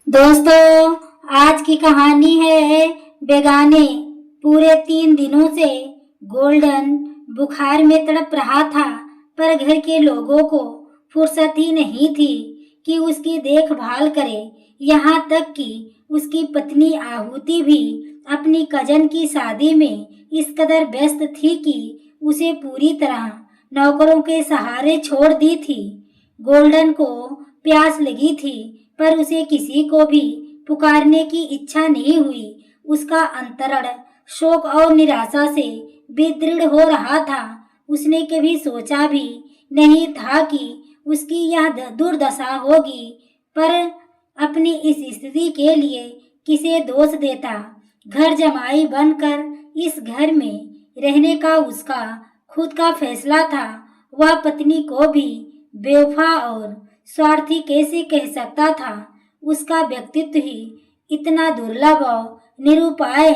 दोस्तों, आज की कहानी है बेगाने। पूरे 3 दिनों से गोल्डन बुखार में तड़प रहा था, पर घर के लोगों को फुर्सत ही नहीं थी कि उसकी देखभाल करे। यहाँ तक कि उसकी पत्नी आहुति भी अपनी कजन की शादी में इस कदर व्यस्त थी कि उसे पूरी तरह नौकरों के सहारे छोड़ दी थी। गोल्डन को प्यास लगी थी, पर उसे किसी को भी पुकारने की इच्छा नहीं हुई। उसका अंतरण शोक और निराशा से विदृढ़ हो रहा था। उसने कभी सोचा भी नहीं था कि उसकी यह दुर्दशा होगी, पर अपनी इस स्थिति के लिए किसे दोष देता। घर जमाई बनकर इस घर में रहने का उसका खुद का फैसला था। वह पत्नी को भी बेवफा और स्वार्थी कैसे कह सकता था। उसका व्यक्तित्व ही इतना दुर्लभ और निरुपाय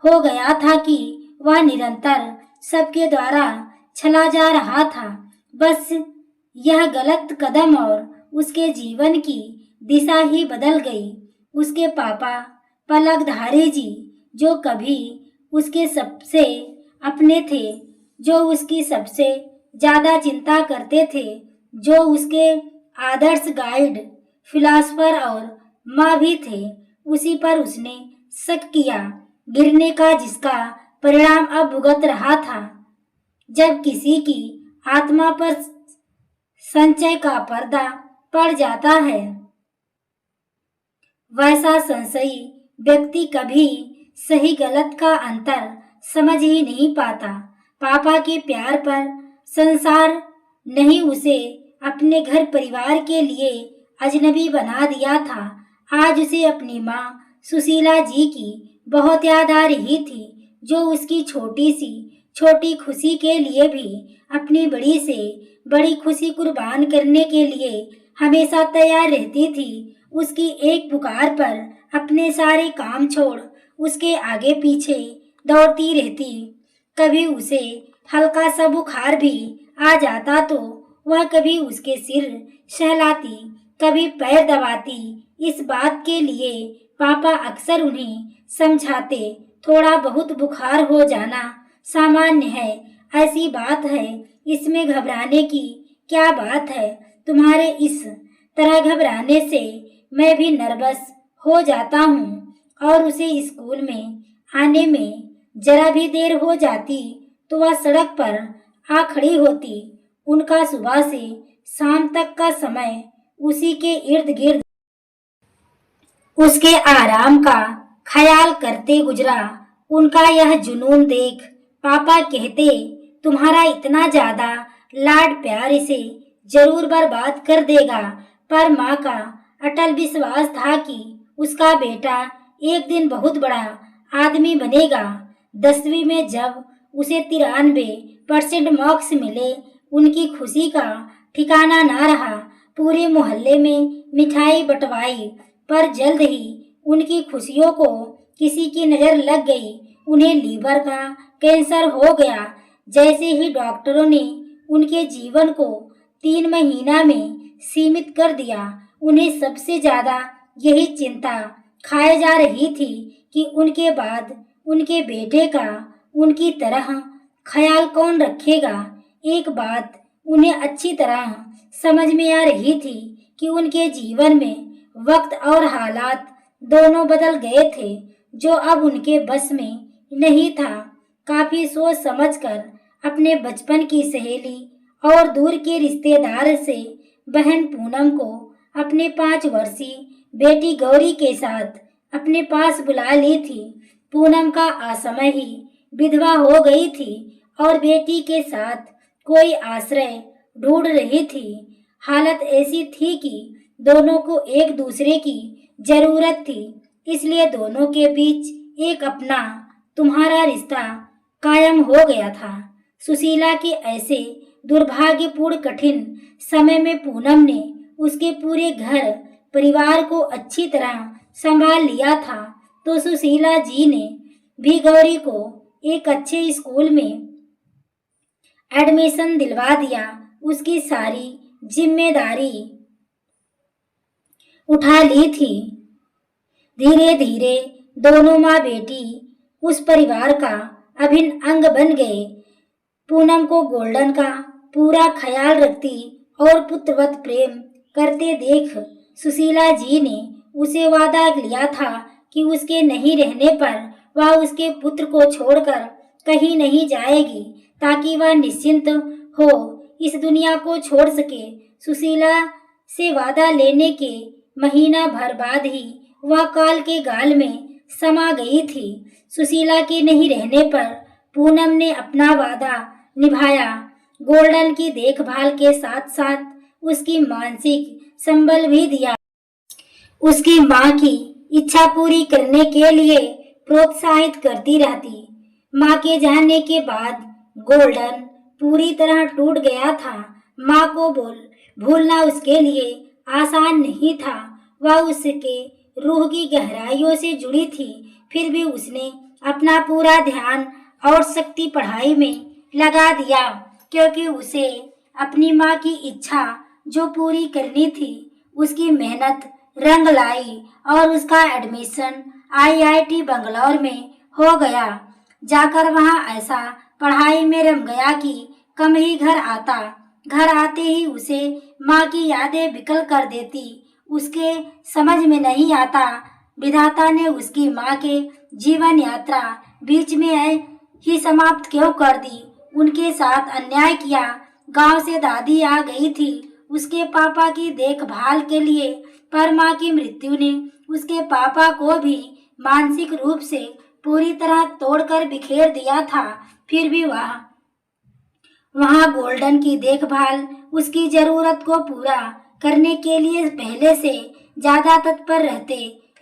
हो गया था कि वह निरंतर सबके द्वारा छला जा रहा था। बस यह गलत कदम और उसके जीवन की दिशा ही बदल गई। उसके पापा पलकधारी जी, जो कभी उसके सबसे अपने थे, जो उसकी सबसे ज्यादा चिंता करते थे, जो उसके आदर्श गाइड, फिलासफर और माँ भी थे, उसी पर उसने शक किया, गिरने का जिसका परिणाम अब भुगत रहा था। जब किसी की आत्मा पर संचय का पर्दा पड़ जाता है, वैसा संशयी व्यक्ति कभी सही गलत का अंतर समझ ही नहीं पाता। पापा के प्यार पर संसार नहीं उसे अपने घर परिवार के लिए अजनबी बना दिया था। आज उसे अपनी माँ सुशीला जी की बहुत याद आ रही थी, जो उसकी छोटी खुशी के लिए भी अपनी बड़ी से बड़ी खुशी कुर्बान करने के लिए हमेशा तैयार रहती थी। उसकी एक पुकार पर अपने सारे काम छोड़ उसके आगे पीछे दौड़ती रहती। कभी उसे हल्का सा बुखार भी आ जाता तो वह कभी उसके सिर सहलाती, कभी पैर दबाती। इस बात के लिए पापा अक्सर उन्हें समझाते, थोड़ा बहुत बुखार हो जाना सामान्य है, ऐसी बात है, इसमें घबराने की क्या बात है। तुम्हारे इस तरह घबराने से मैं भी नर्वस हो जाता हूँ। और उसे स्कूल में आने में जरा भी देर हो जाती तो वह सड़क पर आ खड़ी होती। उनका सुबह से शाम तक का समय उसी के इर्द गिर्द उसके आराम का ख्याल करते गुजरा। उनका यह जुनून देख पापा कहते, तुम्हारा इतना ज्यादा लाड प्यार इसे जरूर बर्बाद कर देगा। पर माँ का अटल विश्वास था कि उसका बेटा एक दिन बहुत बड़ा आदमी बनेगा। 10वीं में जब उसे 93% मार्क्स मिले, उनकी खुशी का ठिकाना ना रहा। पूरे मोहल्ले में मिठाई बंटवाई, पर जल्द ही उनकी खुशियों को किसी की नजर लग गई। उन्हें लीवर का कैंसर हो गया। जैसे ही डॉक्टरों ने उनके जीवन को 3 महीना में सीमित कर दिया, उन्हें सबसे ज्यादा यही चिंता खाए जा रही थी कि उनके बाद उनके बेटे का उनकी तरह ख्याल कौन रखेगा। एक बात उन्हें अच्छी तरह समझ में आ रही थी कि उनके जीवन में वक्त और हालात दोनों बदल गए थे, जो अब उनके बस में नहीं था। काफी सोच समझकर अपने बचपन की सहेली और दूर के रिश्तेदार से बहन पूनम को अपने 5 वर्षीय बेटी गौरी के साथ अपने पास बुला ली थी। पूनम का असमय ही विधवा हो गई थी और बेटी के साथ कोई आश्रय ढूंढ रही थी। हालत ऐसी थी कि दोनों को एक दूसरे की जरूरत थी, इसलिए दोनों के बीच एक अपना तुम्हारा रिश्ता कायम हो गया था। सुशीला के ऐसे दुर्भाग्यपूर्ण कठिन समय में पूनम ने उसके पूरे घर परिवार को अच्छी तरह संभाल लिया था, तो सुशीला जी ने भी गौरी को एक अच्छे स्कूल में एडमिशन दिलवा दिया। उसकी सारी जिम्मेदारी उठा ली थी। धीरे धीरे दोनों माँ बेटी उस परिवार का अभिन्न अंग बन गए। पूनम को गोल्डन का पूरा ख्याल रखती और पुत्रवत प्रेम करते देख सुशीला जी ने उसे वादा लिया था कि उसके नहीं रहने पर वह उसके पुत्र को छोड़कर कहीं नहीं जाएगी, ताकि वह निश्चिंत हो इस दुनिया को छोड़ सके। सुशीला से वादा लेने के महीना भर बाद ही वह काल के गाल में समा गई थी। सुशीला के नहीं रहने पर पूनम ने अपना वादा निभाया। गोल्डन की देखभाल के साथ साथ उसकी मानसिक संबल भी दिया। उसकी माँ की इच्छा पूरी करने के लिए प्रोत्साहित करती रहती। माँ के जाने के बाद गोल्डन पूरी तरह टूट गया था। माँ को भूलना उसके लिए आसान नहीं था। वह उसके रूह की गहराइयों से जुड़ी थी। फिर भी उसने अपना पूरा ध्यान और शक्ति पढ़ाई में लगा दिया, क्योंकि उसे अपनी माँ की इच्छा जो पूरी करनी थी। उसकी मेहनत रंग लाई और उसका एडमिशन आईआईटी बंगलौर में हो गया। जाकर वहाँ ऐसा पढ़ाई में रम गया कि कम ही घर आता। घर आते ही उसे माँ की यादें विकल कर देती। उसके समझ में नहीं आता विधाता ने उसकी माँ के जीवन यात्रा बीच में ही समाप्त क्यों कर दी। उनके साथ अन्याय किया। गांव से दादी आ गई थी उसके पापा की देखभाल के लिए, पर माँ की मृत्यु ने उसके पापा को भी मानसिक रूप से पूरी तरह तोड़कर बिखेर दिया था। फिर भी वहाँ गोल्डन की देखभाल उसकी जरूरत को पूरा करने के लिए पहले से ज्यादा तत्पर रहते।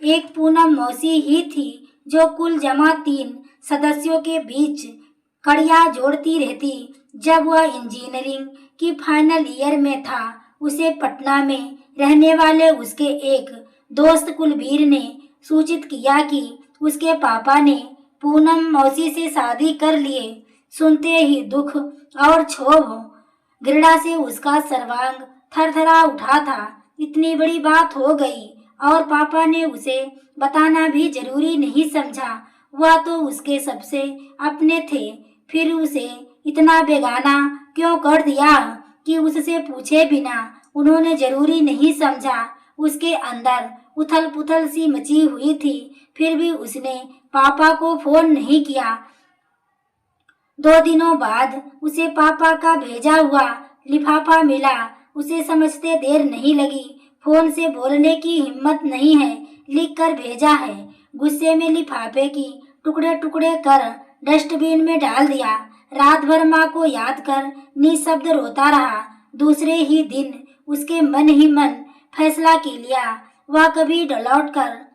एक पूनम मौसी ही थी जो कुल जमा 3 सदस्यों के बीच कड़ियाँ जोड़ती रहती। जब वह इंजीनियरिंग की फाइनल ईयर में था, उसे पटना में रहने वाले उसके एक दोस्त कुलबीर ने सूचित किया कि उसके पापा ने पूनम मौसी से शादी कर लिए। सुनते ही दुख और क्षोभ घृणा से उसका सर्वांग थरथरा उठा था। इतनी बड़ी बात हो गई और पापा ने उसे बताना भी जरूरी नहीं समझा। वह तो उसके सबसे अपने थे, फिर उसे इतना बेगाना क्यों कर दिया कि उससे पूछे बिना उन्होंने जरूरी नहीं समझा। उसके अंदर उथल पुथल सी मची हुई थी। फिर भी उसने पापा को फोन नहीं किया। 2 दिनों बाद उसे पापा का भेजा हुआ लिफाफा मिला। उसे समझते देर नहीं लगी। फोन से बोलने की हिम्मत नहीं है, लिख कर भेजा है। गुस्से में लिफाफे की टुकड़े टुकड़े कर डस्टबिन में डाल दिया। रात भर माँ को याद कर निशब्द रोता रहा। दूसरे ही दिन उसके मन ही मन फैसला कर लिया, वह कभी लौट कर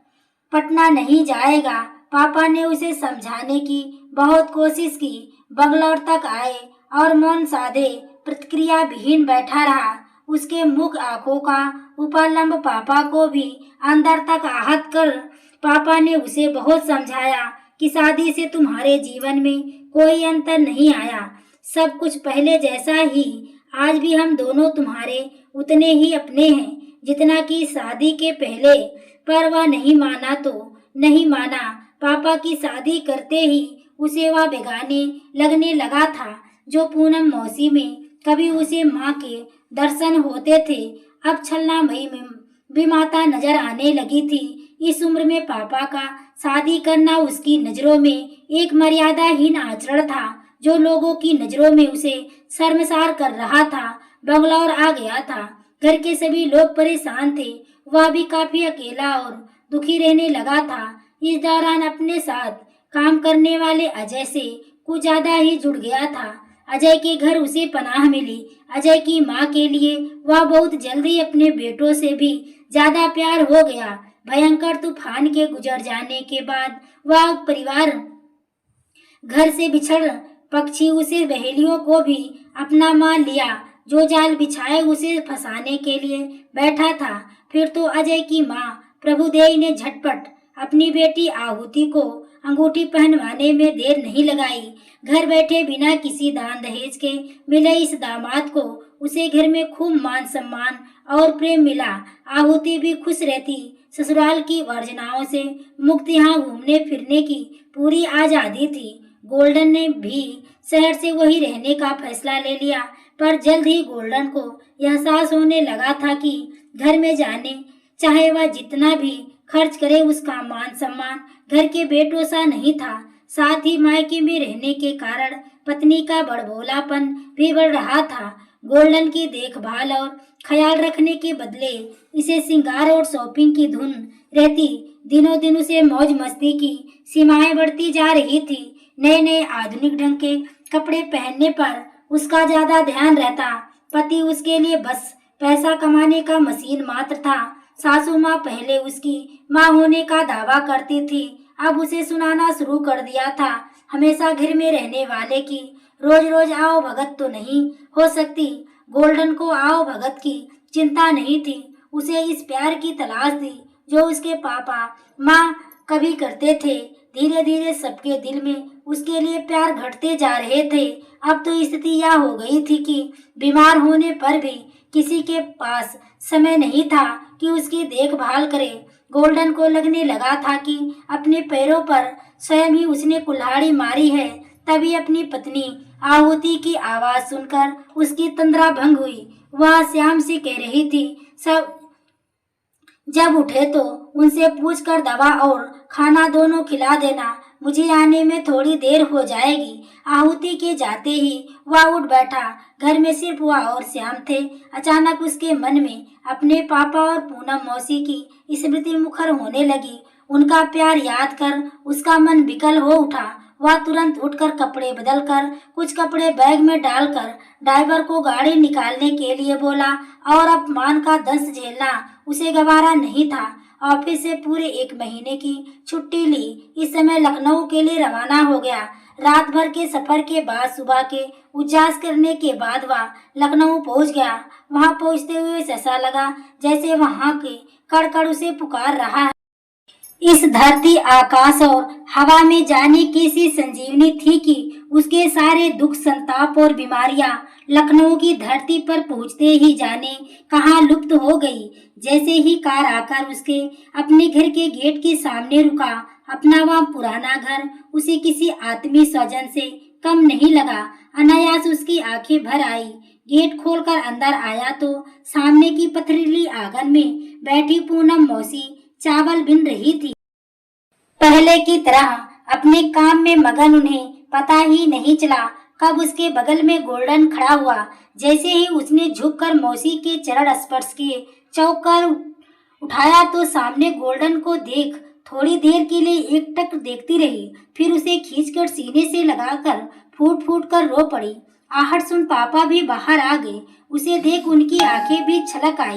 पटना नहीं जाएगा। पापा ने उसे समझाने की बहुत कोशिश की। बंगलौर तक आए और मौन साधे प्रतिक्रिया विहीन बैठा रहा। उसके मुख आंखों का उपालंब पापा को भी अंदर तक आहत कर पापा ने उसे बहुत समझाया कि शादी से तुम्हारे जीवन में कोई अंतर नहीं आया, सब कुछ पहले जैसा ही। आज भी हम दोनों तुम्हारे उतने ही अपने हैं जितना कि शादी के पहले। पर वह नहीं माना तो नहीं माना। पापा की शादी करते ही उसे वह बेगाने लगने लगा था। जो पूनम मौसी में कभी उसे माँ के दर्शन होते थे, अब छलनामयी में भी माता नजर आने लगी थी। इस उम्र में पापा का शादी करना उसकी नजरों में एक मर्यादाहीन आचरण था, जो लोगों की नजरों में उसे शर्मसार कर रहा था। बंगलौर आ गया था। घर के सभी लोग परेशान थे। वह भी काफी अकेला और दुखी रहने लगा था। इस दौरान अपने साथ काम करने वाले अजय से कुछ ज्यादा ही जुड़ गया था। अजय के घर उसे पनाह मिली। अजय की माँ के लिए वह बहुत जल्दी अपने बेटों से भी ज्यादा प्यार हो गया। भयंकर तूफान के गुजर जाने के बाद वह परिवार घर से बिछड़ पक्षी उसे बहेलियों को भी अपना मान लिया। जो जाल बिछाए उसे फंसाने के लिए बैठा था। फिर तो अजय की माँ प्रभुदेई ने झटपट अपनी बेटी आहुति को अंगूठी पहनवाने में देर नहीं लगाई। घर बैठे बिना किसी दान दहेज के मिले इस दामाद को उसे घर में खूब मान सम्मान और प्रेम मिला। आहुति भी खुश रहती। ससुराल की वर्जनाओं से मुक्त यहाँ घूमने फिरने की पूरी आज़ादी थी। गोल्डन ने भी शहर से वही रहने का फैसला ले लिया, पर जल्द ही गोल्डन को यह एहसास होने लगा था कि घर में जाने चाहे वह जितना भी खर्च करे, उसका मान सम्मान घर के बेटों सा नहीं था। साथ ही मायके में रहने के कारण पत्नी का बड़बोलापन भी बढ़ रहा था। गोल्डन की देखभाल और ख्याल रखने के बदले इसे श्रृंगार और शॉपिंग की धुन रहती। दिनों दिन उसे मौज मस्ती की सीमाएं बढ़ती जा रही थी। नए नए आधुनिक ढंग के कपड़े पहनने पर उसका ज्यादा ध्यान रहता। पति उसके लिए बस पैसा कमाने का मशीन मात्र था। सासू माँ पहले उसकी माँ होने का दावा करती थी, अब उसे सुनाना शुरू कर दिया था। हमेशा घर में रहने वाले की रोज रोज आओ भगत तो नहीं हो सकती। गोल्डन को आओ भगत की चिंता नहीं थी, उसे इस प्यार की तलाश थी जो उसके पापा माँ कभी करते थे। धीरे धीरे सबके दिल में उसके लिए प्यार घटते जा रहे थे। अब तो स्थिति यह हो गई थी कि बीमार होने पर भी किसी के पास समय नहीं था कि उसकी देखभाल करे। गोल्डन को लगने लगा था कि अपने पैरों पर स्वयं ही उसने कुल्हाड़ी मारी है। तभी अपनी पत्नी आहुति की आवाज सुनकर उसकी तंद्रा भंग हुई। वह श्याम से कह रही थी, सब जब उठे तो उनसे पूछकर दवा और खाना दोनों खिला देना, मुझे आने में थोड़ी देर हो जाएगी। आहुति के जाते ही वह उठ बैठा। घर में सिर्फ वह और श्याम थे। अचानक उसके मन में अपने पापा और पूनम मौसी की स्मृति मुखर होने लगी। उनका प्यार याद कर उसका मन विकल हो उठा। वह तुरंत उठकर कपड़े बदलकर कुछ कपड़े बैग में डालकर ड्राइवर को गाड़ी निकालने के लिए बोला और अपमान का दंश झेलना उसे गवारा नहीं था। ऑफिस से पूरे 1 महीने की छुट्टी ली। इस समय लखनऊ के लिए रवाना हो गया। रात भर के सफर के बाद सुबह के उजास करने के बाद वह लखनऊ पहुंच गया। वहां पहुंचते हुए ऐसा लगा जैसे वहां के कड़ उसे पुकार रहा है। इस धरती आकाश और हवा में जाने की सी संजीवनी थी कि उसके सारे दुख संताप और बीमारियां लखनऊ की धरती पर पहुंचते ही जाने कहाँ लुप्त हो गई। जैसे ही कार आकर उसके अपने घर के गेट के सामने रुका, अपना वह पुराना घर उसे किसी आत्मीय स्वजन से कम नहीं लगा। अनायास उसकी आंखें भर आई। गेट खोलकर अंदर आया तो सामने की पथरीली आंगन में बैठी पूनम मौसी चावल बिन रही थी। पहले की तरह अपने काम में मगन उन्हें पता ही नहीं चला कब उसके बगल में गोल्डन खड़ा हुआ। जैसे ही उसने झुककर मौसी के चरण स्पर्श किए, चौंक कर उठाया तो सामने गोल्डन को देख थोड़ी देर के लिए एकटक देखती रही, फिर उसे खींचकर सीने से लगाकर फूट फूट कर रो पड़ी। आहट सुन पापा भी बाहर आ गए। उसे देख उनकी आंखें भी छलक आई।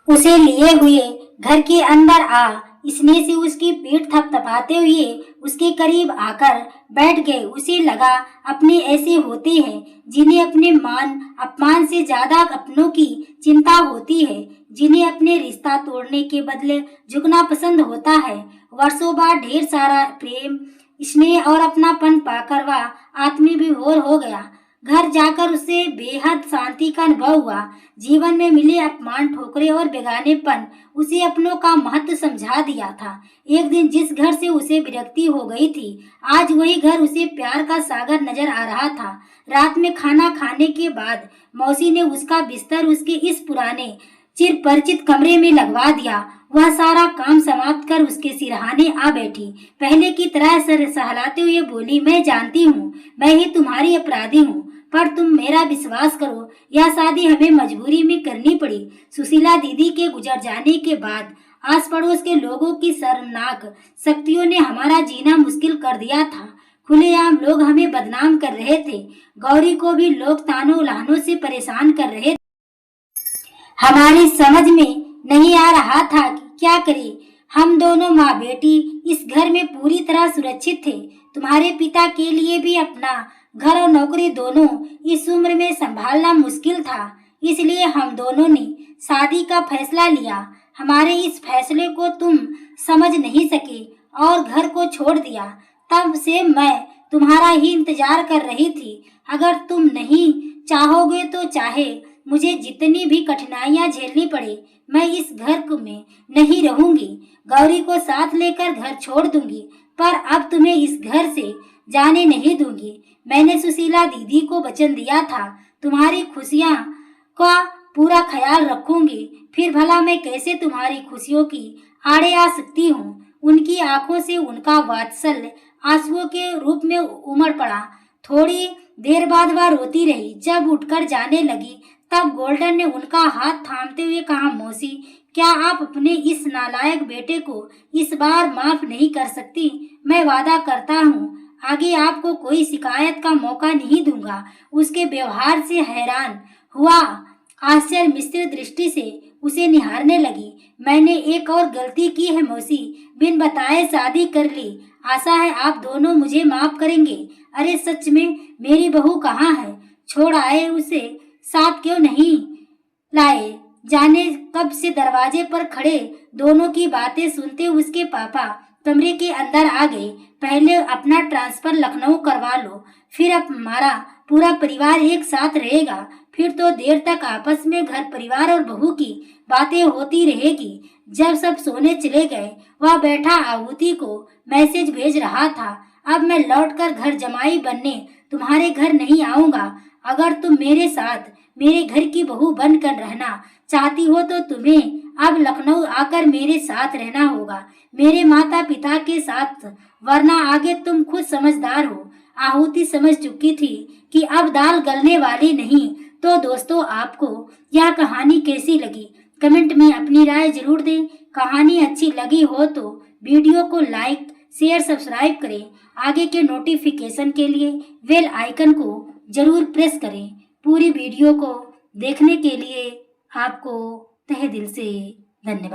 उसे लिए हुए घर के अंदर आ स्नेह से उसकी पीठ थपथपाते हुए उसके करीब आकर बैठ गए। उसे लगा अपने ऐसे होते हैं जिन्हें अपने मान अपमान से ज्यादा अपनों की चिंता होती है, जिन्हें अपने रिश्ता तोड़ने के बदले झुकना पसंद होता है। वर्षों बाद ढेर सारा प्रेम स्नेह और अपनापन पाकर वह आत्मविभोर हो गया। घर जाकर उसे बेहद शांति का अनुभव हुआ। जीवन में मिले अपमान, ठोकरें और बेगानेपन उसे अपनों का महत्व समझा दिया था। एक दिन जिस घर से उसे विरक्ति हो गई थी, आज वही घर उसे प्यार का सागर नजर आ रहा था। रात में खाना खाने के बाद मौसी ने उसका बिस्तर उसके इस पुराने चिर परिचित कमरे में लगवा दिया। वह सारा काम समाप्त कर उसके सिरहाने आ बैठी। पहले की तरह सर सहलाते हुए बोली, मैं जानती हूँ मैं ही तुम्हारी अपराधी हूँ, पर तुम मेरा विश्वास करो, यह शादी हमें मजबूरी में करनी पड़ी। सुशीला दीदी के गुजर जाने के बाद आस पड़ोस के लोगों की शर्मनाक शक्तियों ने हमारा जीना मुश्किल कर दिया था। खुलेआम लोग हमें बदनाम कर रहे थे। गौरी को भी लोग तानों लहानों से परेशान कर रहे थे। हमारी समझ में नहीं आ रहा था कि क्या करें। हम दोनों माँ बेटी इस घर में पूरी तरह सुरक्षित थे। तुम्हारे पिता के लिए भी अपना घर और नौकरी दोनों इस उम्र में संभालना मुश्किल था, इसलिए हम दोनों ने शादी का फैसला लिया। हमारे इस फैसले को तुम समझ नहीं सके और घर को छोड़ दिया। तब से मैं तुम्हारा ही इंतजार कर रही थी। अगर तुम नहीं चाहोगे तो चाहे मुझे जितनी भी कठिनाइयां झेलनी पड़े, मैं इस घर में नहीं रहूंगी। गौरी को साथ लेकर घर छोड़ दूंगी, पर अब तुम्हें इस घर से जाने नहीं दूंगी। मैंने सुशीला दीदी को वचन दिया था, तुम्हारी खुशियां का पूरा ख्याल रखूंगी। फिर भला मैं कैसे तुम्हारी खुशियों की आड़े आ सकती हूँ। उनकी आंखों से उनका वात्सल्य आंसुओं के रूप में उमड़ पड़ा। थोड़ी देर बाद वह रोती रही। जब उठकर जाने लगी तब गोल्डन ने उनका हाथ थामते हुए कहा, मौसी, क्या आप अपने इस नालायक बेटे को इस बार माफ नहीं कर सकती? मैं वादा करता हूँ आगे आपको कोई शिकायत का मौका नहीं दूंगा। उसके व्यवहार से हैरान हुआ आश्चर्य मिश्रित दृष्टि से उसे निहारने लगी। मैंने एक और गलती की है मौसी, बिन बताए शादी कर ली। आशा है आप दोनों मुझे माफ करेंगे। अरे सच में मेरी बहू कहाँ है? छोड़ आए उसे साथ क्यों नहीं लाए? जाने कब से दरवाजे पर खड़े दोनों की बातें सुनते उसके पापा कमरे के अंदर आ गए। पहले अपना ट्रांसफर लखनऊ करवा लो, फिर अब हमारा पूरा परिवार एक साथ रहेगा। फिर तो देर तक आपस में घर परिवार और बहू की बातें होती रहेगी। जब सब सोने चले गए वह बैठा आहुति को मैसेज भेज रहा था, अब मैं लौटकर घर जमाई बनने तुम्हारे घर नहीं आऊंगा। अगर तुम मेरे साथ मेरे घर की बहू बनकर रहना चाहती हो तो तुम्हें अब लखनऊ आकर मेरे साथ रहना होगा, मेरे माता पिता के साथ, वरना आगे तुम खुद समझदार हो। आहुति समझ चुकी थी कि अब दाल गलने वाली नहीं। तो दोस्तों, आपको यह कहानी कैसी लगी कमेंट में अपनी राय जरूर दें। कहानी अच्छी लगी हो तो वीडियो को लाइक शेयर सब्सक्राइब करें। आगे के नोटिफिकेशन के लिए बेल आइकन को जरूर प्रेस करें। पूरी वीडियो को देखने के लिए आपको तहे दिल से धन्यवाद।